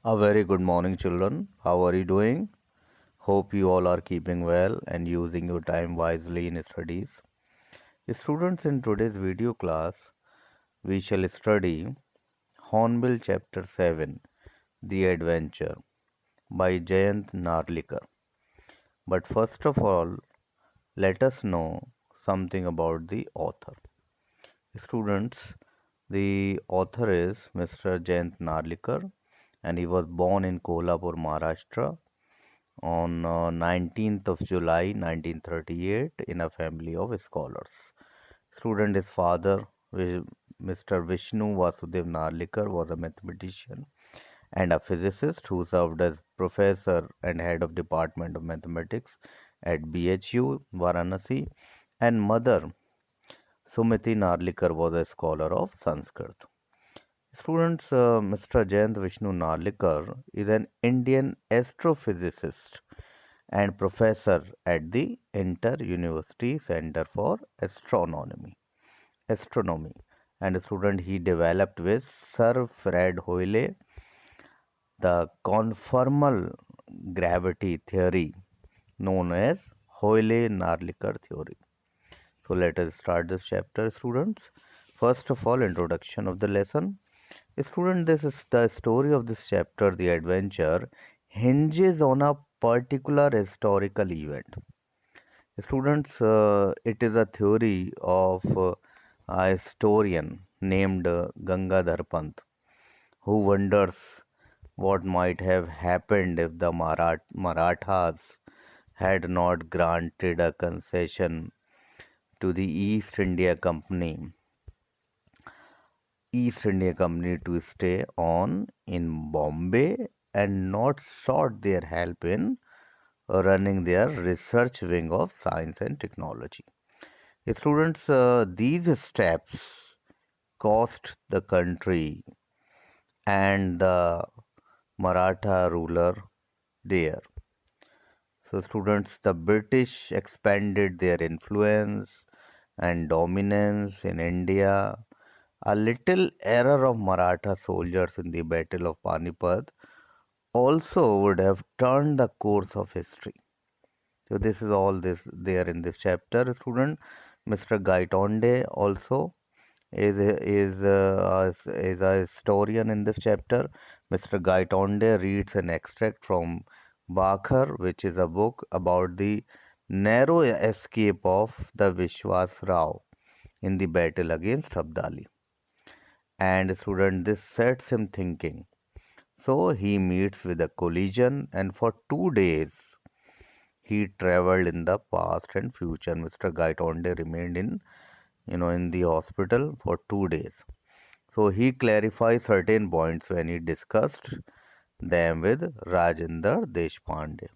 A very good morning, children. How are you doing? Hope you all are keeping well and using your time wisely in studies. Students, in today's video class, we shall study Hornbill Chapter 7 The Adventure by Jayant Narlikar. But first of all, let us know something about the author. Students, the author is Mr. Jayant Narlikar and he was born in Kolhapur, Maharashtra on 19th of July 1938 in a family of scholars. Student his father, Mr. Vishnu Vasudev Narlikar, was a mathematician and a physicist who served as professor and head of Department of Mathematics at BHU, Varanasi, and mother Sumiti Narlikar was a scholar of Sanskrit. Students, Mr. Jayant Vishnu Narlikar is an Indian astrophysicist and professor at the Inter University Center for Astronomy. And a student he developed with Sir Fred Hoyle the conformal gravity theory known as Hoyle-Narlikar theory. So let us start this chapter, students. First of all, introduction of the lesson. Student, this is the story of this chapter, the adventure, hinges on a particular historical event. Students, it is a theory of a historian named Gangadhar Pant who wonders what might have happened if the Marathas had not granted a concession to the East India Company to stay on in Bombay and not sought their help in running their research wing of science and technology. Students, these steps cost the country and the Maratha ruler there. So, students, the British expanded their influence and dominance in India. A little error of Maratha soldiers in the Battle of Panipat also would have turned the course of history. So this is all this there in this chapter, student. Mr. Gaitonde also is a historian in this chapter. Mr. Gaitonde reads an extract from Bakhar, which is a book about the narrow escape of the Vishwas Rao in the battle against Abdali. And student, this sets him thinking. So he meets with a collision, and for 2 days he traveled in the past and future. Mr. Gaitonde remained in the hospital for 2 days. So he clarified certain points when he discussed them with Rajendra Deshpande.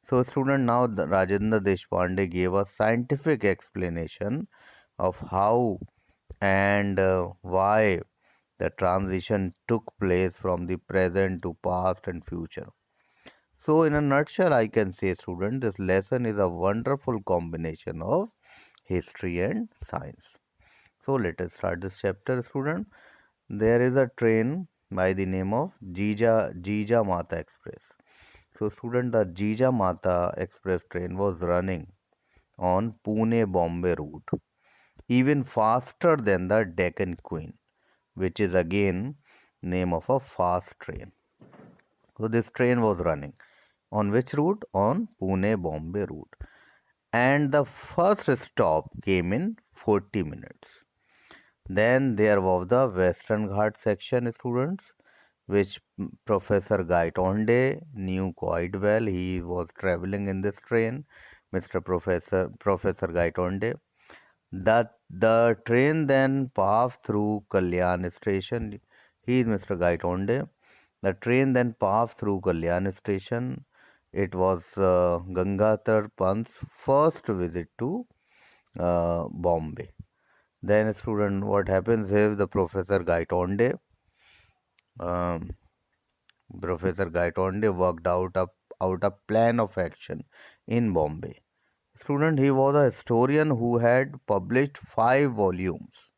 So student, now Rajendra Deshpande gave a scientific explanation of how and why the transition took place from the present to past and future. So in a nutshell, I can say, student, this lesson is a wonderful combination of history and science. So let us start this chapter, student. There is a train by the name of Jija Mata Express. So student, the Jija Mata Express train was running on Pune Bombay route, even faster than the Deccan Queen, which is again name of a fast train. So this train was running on which route? On Pune Bombay route. And the first stop came in 40 minutes. Then there was the Western Ghat section, students, which Professor Gaitonde knew quite well. He was traveling in this train, Mr. Professor Gaitonde. The train then passed through Kalyan station. He is Mr. Gaitonde. The train then passed through Kalyan station. It was Gangadhar Pant's first visit to Bombay. Then, student, what happens is the um, Professor Gaitonde worked out a plan of action in Bombay. Student, he was a historian who had published 5 volumes,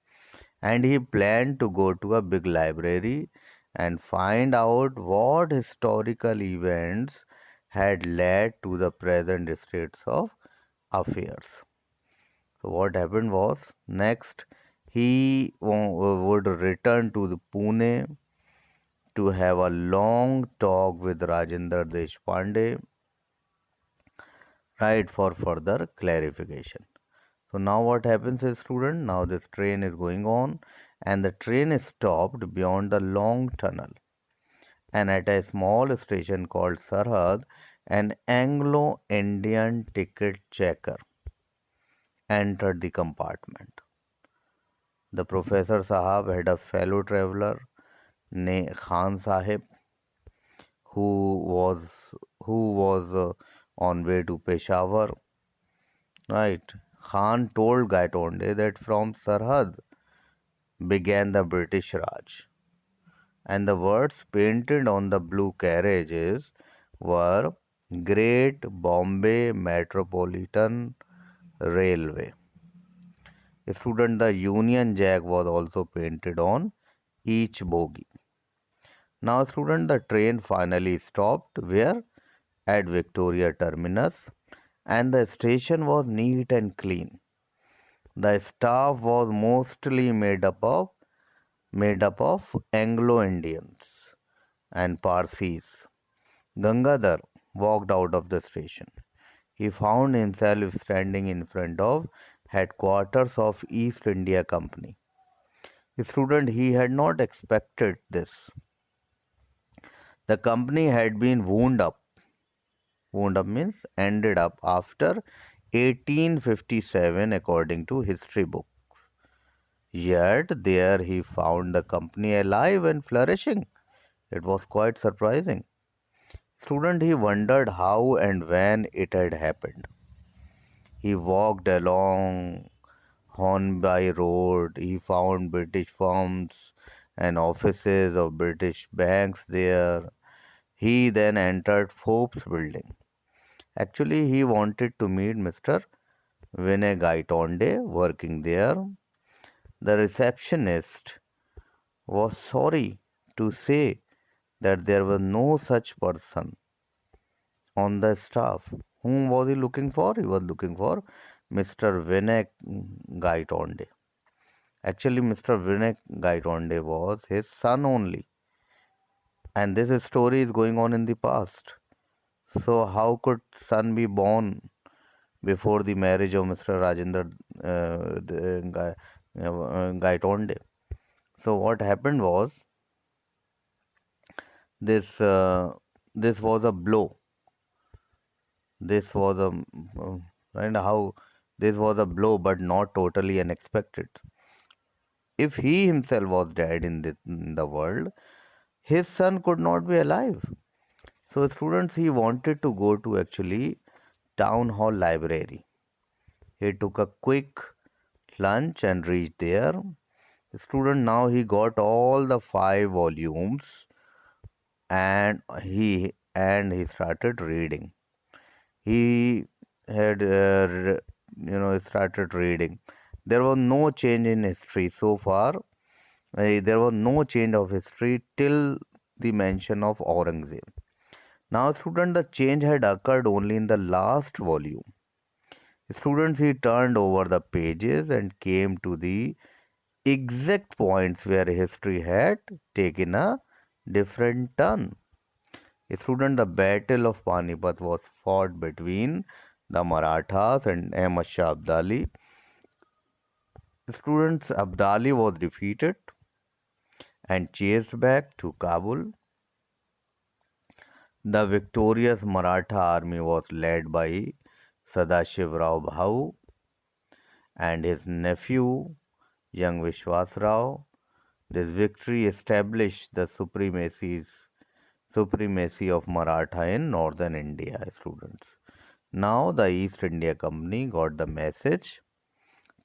and he planned to go to a big library and find out what historical events had led to the present states of affairs. So what happened was, next he would return to the Pune to have a long talk with Rajendra Deshpande, right, for further clarification. So now what happens is, student, now this train is going on and the train is stopped beyond the long tunnel, and at a small station called Sarhad, an Anglo-Indian ticket checker entered the compartment. The Professor Sahab had a fellow traveler named Khan Sahib who was on way to Peshawar. Right, Khan told Gaitonde that from Sarhad began the British Raj, and the words painted on the blue carriages were Great Bombay Metropolitan Railway. Student, the Union Jack was also painted on each bogie. Now, student, the train finally stopped where? At Victoria Terminus, and the station was neat and clean. The staff was mostly made up of Anglo-Indians and Parsis. Gangadhar walked out of the station. He found himself standing in front of headquarters of East India Company. Student, he had not expected this. The company had been wound up. Wound up means ended up after 1857 according to history books. Yet there he found the company alive and flourishing. It was quite surprising. Student, he wondered how and when it had happened. He walked along Hornby Road. He found British firms and offices of British banks there. He then entered Forbes building. Actually, he wanted to meet Mr. Vinay Gaitonde working there. The receptionist was sorry to say that there was no such person on the staff. Whom was he looking for? He was looking for Mr. Vinay Gaitonde. Actually, Mr. Vinay Gaitonde was his son only, and this story is going on in the past. So, how could son be born before the marriage of Mr. Rajendra Gaitonde? So, what happened was this this was a blow. This was a and how this was a blow, but not totally unexpected. If he himself was dead in the world, his son could not be alive. So, students, he wanted to go to actually town hall library. He took a quick lunch and reached there. Student, now he got all the 5 volumes and he started reading. He had started reading. There was no change in history so far. There was no change of history till the mention of Aurangzeb. Now, student, the change had occurred only in the last volume. Students, he turned over the pages and came to the exact points where history had taken a different turn. Student, the Battle of Panipat was fought between the Marathas and Ahmad Shah Abdali. Students, Abdali was defeated and chased back to Kabul. The victorious Maratha army was led by Sadashiv Rao Bhau and his nephew, young Vishwas Rao. This victory established the supremacy of Maratha in northern India, students. Now the East India Company got the message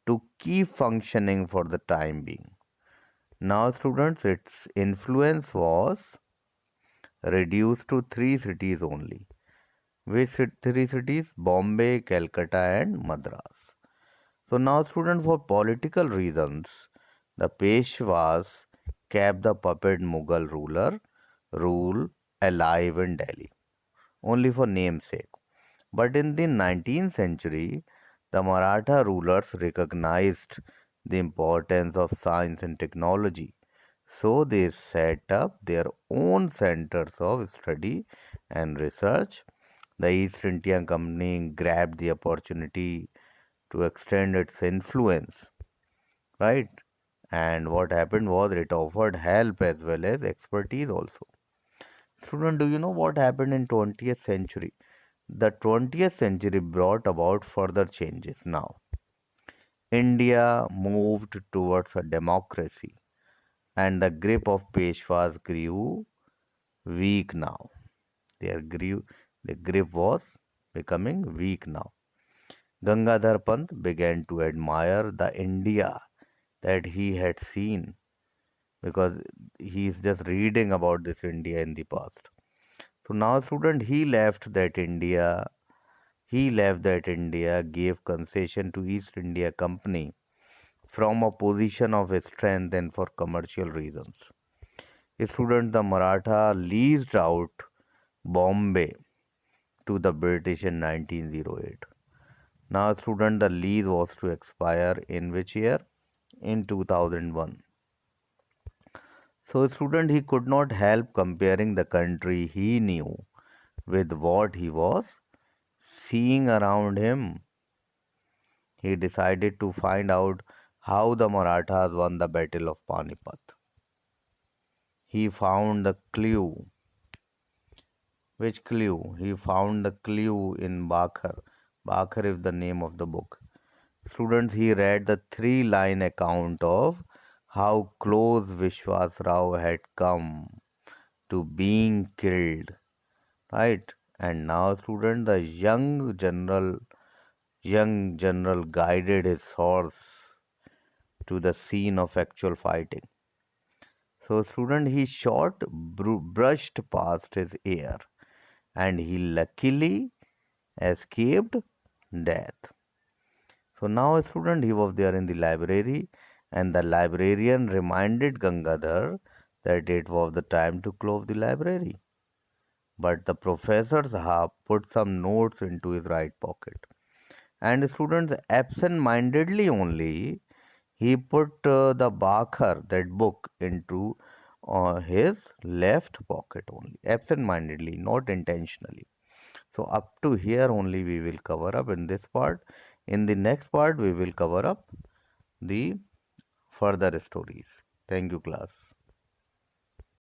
to keep functioning for the time being. Now, students, its influence was reduced to 3 cities only. Which 3 cities? Bombay, Calcutta, and Madras. So now, students, for political reasons, the Peshwas kept the puppet Mughal ruler rule alive in Delhi, only for namesake. But in the 19th century, the Maratha rulers recognized the importance of science and technology. So they set up their own centers of study and research. The East India Company grabbed the opportunity to extend its influence, right? And what happened was it offered help as well as expertise also. Student, do you know what happened in 20th century? The 20th century brought about further changes now. India moved towards a democracy and the grip of Peshwas grew weak now. The grip was becoming weak now. Gangadhar Pant began to admire the India that he had seen because he is just reading about this India in the past. So now, student, he left that India, gave concession to East India Company from a position of strength and for commercial reasons. Student, the Maratha leased out Bombay to the British in 1908. Now, student, the lease was to expire in which year? In 2001. So, student, he could not help comparing the country he knew with what he was seeing around him. He decided to find out how the Marathas won the Battle of Panipat. He found the clue. Which clue? He found the clue in Bakhar. Bakhar is the name of the book. Students, he read the three-line account of how close Vishwas Rao had come to being killed, right? And now, student, the young general guided his horse to the scene of actual fighting. So, student, he shot brushed past his ear, and he luckily escaped death. So now, student, he was there in the library, and the librarian reminded Gangadhar that it was the time to close the library. But the professors have put some notes into his right pocket. And students, absent-mindedly only, he put the Bakhar, that book, into his left pocket only, absent-mindedly, not intentionally. So up to here only we will cover up in this part. In the next part, we will cover up the further stories. Thank you, class.